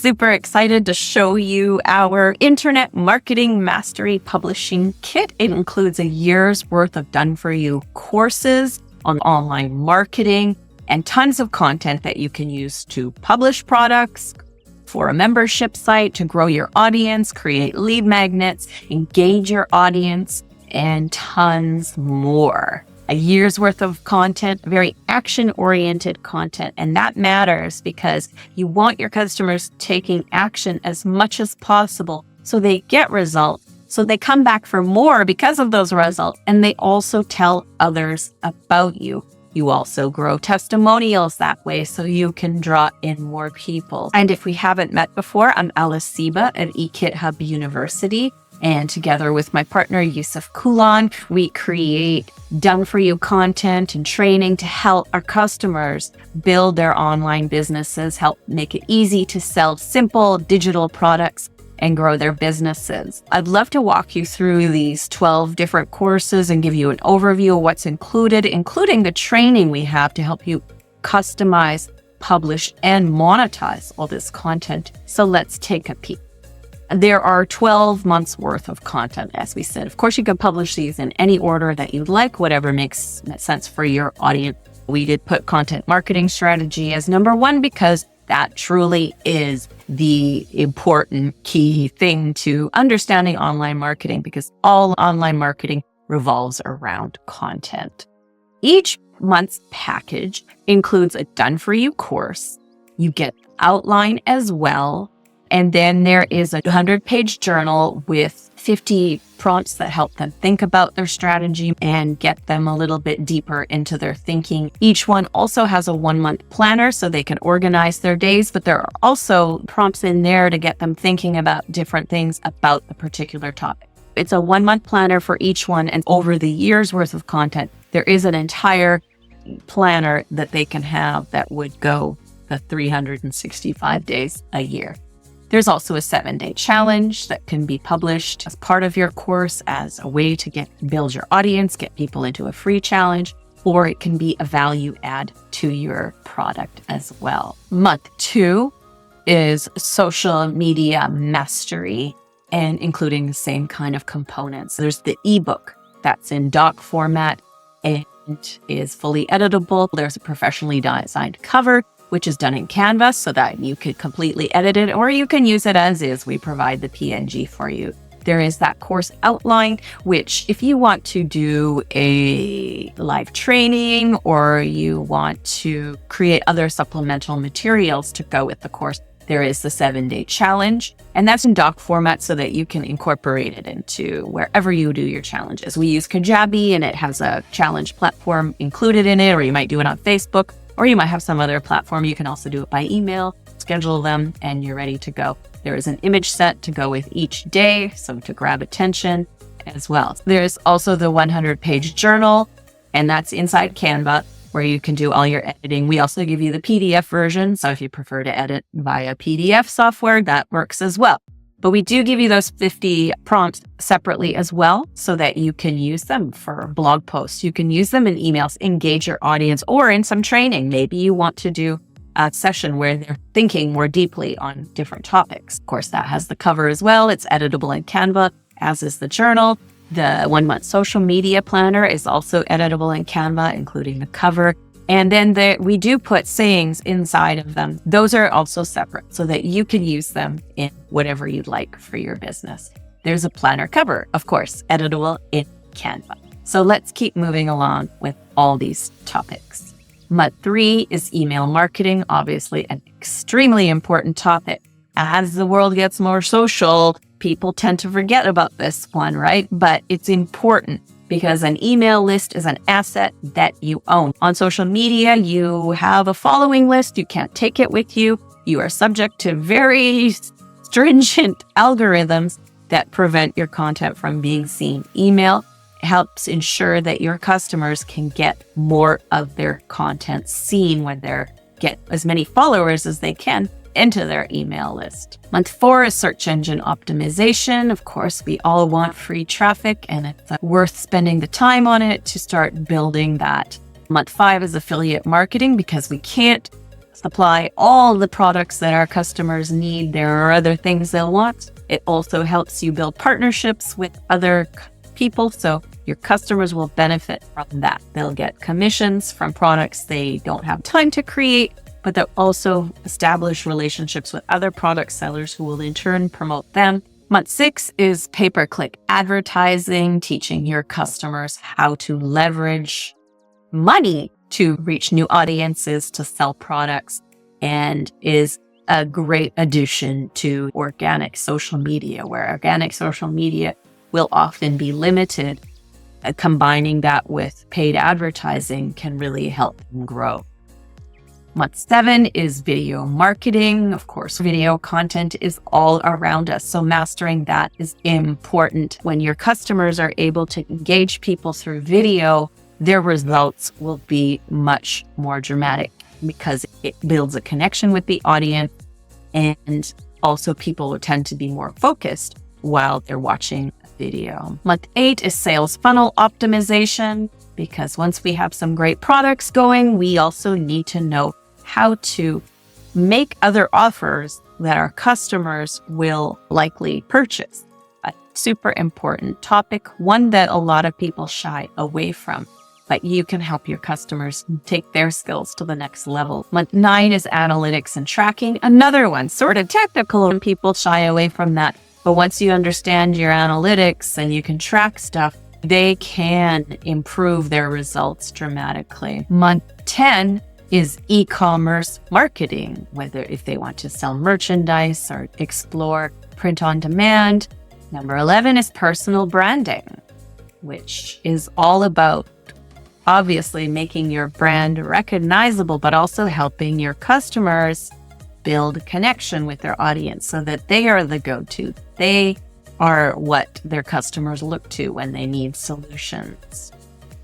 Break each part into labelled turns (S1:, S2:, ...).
S1: super excited to show you our Internet Marketing Mastery Publishing Kit. It includes a year's worth of done-for-you courses on online marketing and tons of content that you can use to publish products, for a membership site, to grow your audience, create lead magnets, engage your audience, and tons more. A year's worth of content, very action-oriented content. And that matters because you want your customers taking action as much as possible so they get results, so they come back for more because of those results, and they also tell others about you. You also grow testimonials that way so you can draw in more people. And if we haven't met before, I'm Seba at eKitHub University. And together with my partner, Yusef Kulan, we create done-for-you content and training to help our customers build their online businesses, help make it easy to sell simple digital products and grow their businesses. I'd love to walk you through these 12 different courses and give you an overview of what's included, including the training we have to help you customize, publish, and monetize all this content. So let's take a peek. There are 12 months worth of content, as we said. Of course, you can publish these in any order that you'd like, whatever makes sense for your audience. We did put content marketing strategy as number one because that truly is the important key thing to understanding online marketing, because all online marketing revolves around content. Each month's package includes a done-for-you course. You get outline as well. And then there is a 100-page journal with 50 prompts that help them think about their strategy and get them a little bit deeper into their thinking. Each one also has a 1-month planner so they can organize their days, but there are also prompts in there to get them thinking about different things about the particular topic. It's a 1-month planner for each one, and over the year's worth of content, there is an entire planner that they can have that would go the 365 days a year. There's also a 7-day challenge that can be published as part of your course as a way to build your audience, get people into a free challenge, or it can be a value add to your product as well. Month 2 is social media mastery, and including the same kind of components. There's the ebook that's in doc format and is fully editable. There's a professionally designed cover, which is done in Canva so that you could completely edit it, or you can use it as is. We provide the PNG for you. There is that course outline, which if you want to do a live training or you want to create other supplemental materials to go with the course, there is the 7-day challenge, and that's in doc format so that you can incorporate it into wherever you do your challenges. We use Kajabi, and it has a challenge platform included in it, or you might do it on Facebook, or you might have some other platform. You can also do it by email, schedule them, and you're ready to go. There is an image set to go with each day, so to grab attention as well. There's also the 100-page journal, and that's inside Canva, where you can do all your editing. We also give you the PDF version, so if you prefer to edit via PDF software, that works as well. But we do give you those 50 prompts separately as well so that you can use them for blog posts. You can use them in emails, engage your audience, or in some training. Maybe you want to do a session where they're thinking more deeply on different topics. Of course, that has the cover as well. It's editable in Canva, as is the journal. The 1-month social media planner is also editable in Canva, including the cover. And then we do put sayings inside of them. Those are also separate so that you can use them in whatever you'd like for your business. There's a planner cover, of course, editable in Canva. So let's keep moving along with all these topics. Month 3 is email marketing, obviously an extremely important topic. As the world gets more social, people tend to forget about this one, right? But it's important, because an email list is an asset that you own. On social media, you have a following list. You can't take it with you. You are subject to very stringent algorithms that prevent your content from being seen. Email helps ensure that your customers can get more of their content seen when they get as many followers as they can into their email list. Month 4 is search engine optimization. Of course, we all want free traffic, and it's worth spending the time on it to start building that. Month 5 is affiliate marketing, because we can't supply all the products that our customers need. There are other things they'll want. It also helps you build partnerships with other people, so your customers will benefit from that. They'll get commissions from products they don't have time to create, but they'll also establish relationships with other product sellers who will in turn promote them. Month 6 is pay-per-click advertising, teaching your customers how to leverage money to reach new audiences, to sell products, and is a great addition to organic social media, where organic social media will often be limited. Combining that with paid advertising can really help them grow. Month 7 is video marketing. Of course, video content is all around us, so mastering that is important. When your customers are able to engage people through video, their results will be much more dramatic because it builds a connection with the audience, and also people will tend to be more focused while they're watching a video. Month 8 is sales funnel optimization, because once we have some great products going, we also need to know how to make other offers that our customers will likely purchase. A super important topic, one that a lot of people shy away from, but you can help your customers take their skills to the next level. Month 9 is analytics and tracking. Another one, sort of technical, and people shy away from that. But once you understand your analytics and you can track stuff, they can improve their results dramatically. Month 10 is e-commerce marketing, whether if they want to sell merchandise or explore print on demand. Number 11 is personal branding, which is all about obviously making your brand recognizable, but also helping your customers build connection with their audience so that they are the go-to. They are what their customers look to when they need solutions.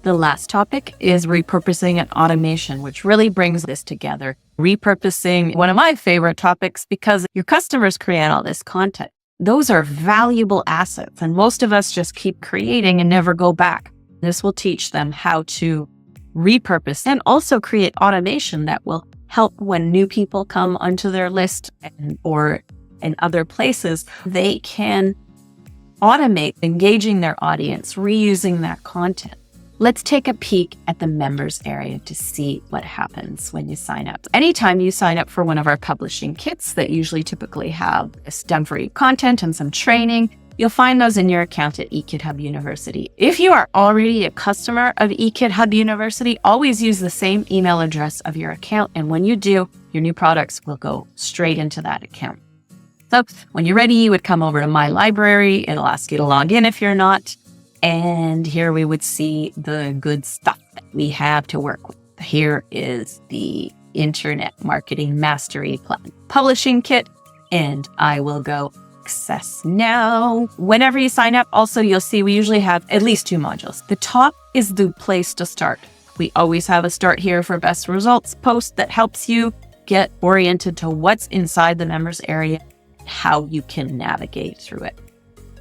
S1: The last topic is repurposing and automation, which really brings this together. Repurposing, one of my favorite topics, because your customers create all this content. Those are valuable assets, and most of us just keep creating and never go back. This will teach them how to repurpose and also create automation that will help when new people come onto their list or in other places. They can automate engaging their audience, reusing that content. Let's take a peek at the members area to see what happens when you sign up. Anytime you sign up for one of our publishing kits that usually typically have this done for you content and some training, you'll find those in your account at eKitHub University. If you are already a customer of eKitHub University, always use the same email address of your account. And when you do, your new products will go straight into that account. So when you're ready, you would come over to My Library. It'll ask you to log in if you're not. And here we would see the good stuff that we have to work with. Here is the Internet Marketing Mastery Plan Publishing Kit, and I will go access now. Whenever you sign up, also you'll see we usually have at least 2 modules. The top is the place to start. We always have a start here for best results post that helps you get oriented to what's inside the members area, how you can navigate through it.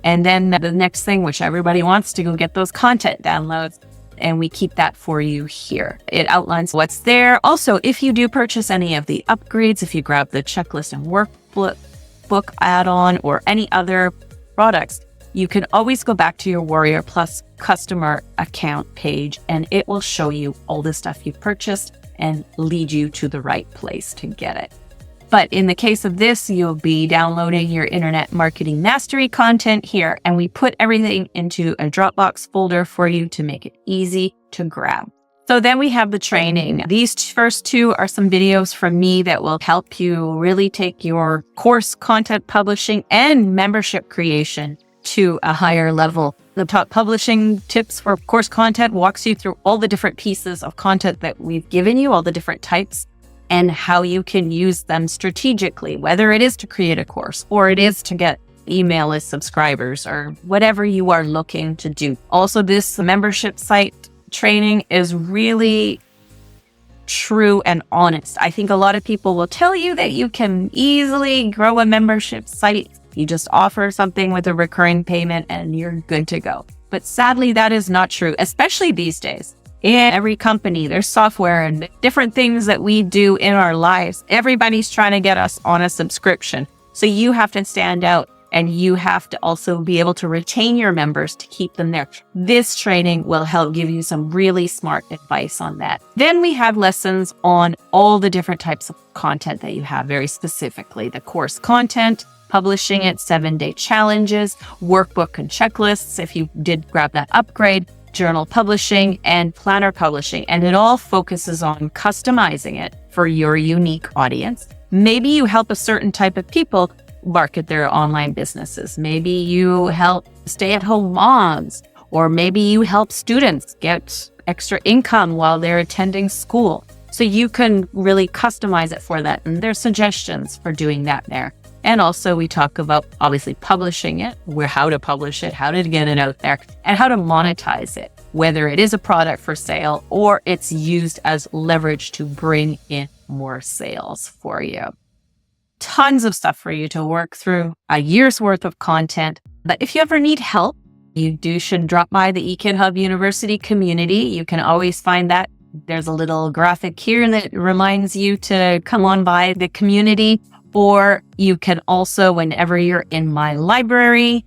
S1: And then the next thing, which everybody wants to go get those content downloads, and we keep that for you here. It outlines what's there. Also, if you do purchase any of the upgrades, if you grab the checklist and workbook add-on or any other products, you can always go back to your Warrior Plus customer account page, and it will show you all the stuff you've purchased and lead you to the right place to get it. But in the case of this, you'll be downloading your Internet Marketing Mastery content here, and we put everything into a Dropbox folder for you to make it easy to grab. So then we have the training. These first 2 are some videos from me that will help you really take your course content publishing and membership creation to a higher level. The top publishing tips for course content walks you through all the different pieces of content that we've given you, all the different types, and how you can use them strategically, whether it is to create a course or it is to get email list subscribers or whatever you are looking to do. Also, this membership site training is really true and honest. I think a lot of people will tell you that you can easily grow a membership site. You just offer something with a recurring payment and you're good to go. But sadly, that is not true, especially these days. In every company, there's software and different things that we do in our lives. Everybody's trying to get us on a subscription. So you have to stand out, and you have to also be able to retain your members to keep them there. This training will help give you some really smart advice on that. Then we have lessons on all the different types of content that you have, very specifically the course content, publishing it, 7-day challenges, workbook and checklists if you did grab that upgrade, journal publishing, and planner publishing. And it all focuses on customizing it for your unique audience. Maybe you help a certain type of people market their online businesses. Maybe you help stay-at-home moms, or maybe you help students get extra income while they're attending school. So you can really customize it for that. And there's suggestions for doing that there. And also we talk about obviously publishing it, how to publish it, how to get it out there, and how to monetize it, whether it is a product for sale or it's used as leverage to bring in more sales for you. Tons of stuff for you to work through, a year's worth of content. But if you ever need help, you should drop by the eKidHub University community. You can always find that. There's a little graphic here that reminds you to come on by the community. Or you can also, whenever you're in my library,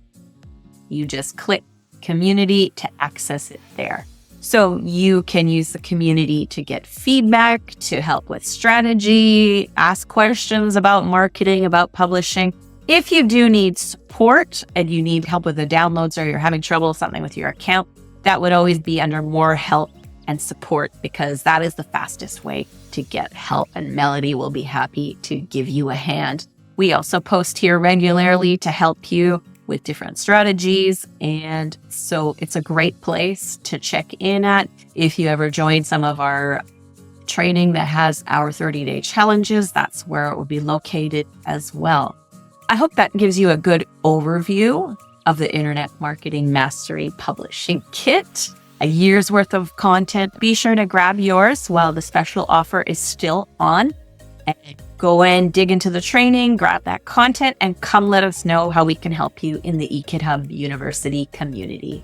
S1: you just click community to access it there. So you can use the community to get feedback, to help with strategy, ask questions about marketing, about publishing. If you do need support and you need help with the downloads, or you're having trouble with something with your account, that would always be under more help and support, because that is the fastest way to get help, and Melody will be happy to give you a hand. We also post here regularly to help you with different strategies, and so it's a great place to check in at if you ever join some of our training that has our 30-day challenges. That's where it will be located as well. I hope that gives you a good overview of the Internet Marketing Mastery Publishing Kit. A year's worth of content. Be sure to grab yours while the special offer is still on. And go and dig into the training, grab that content, and come let us know how we can help you in the eKidHub University community.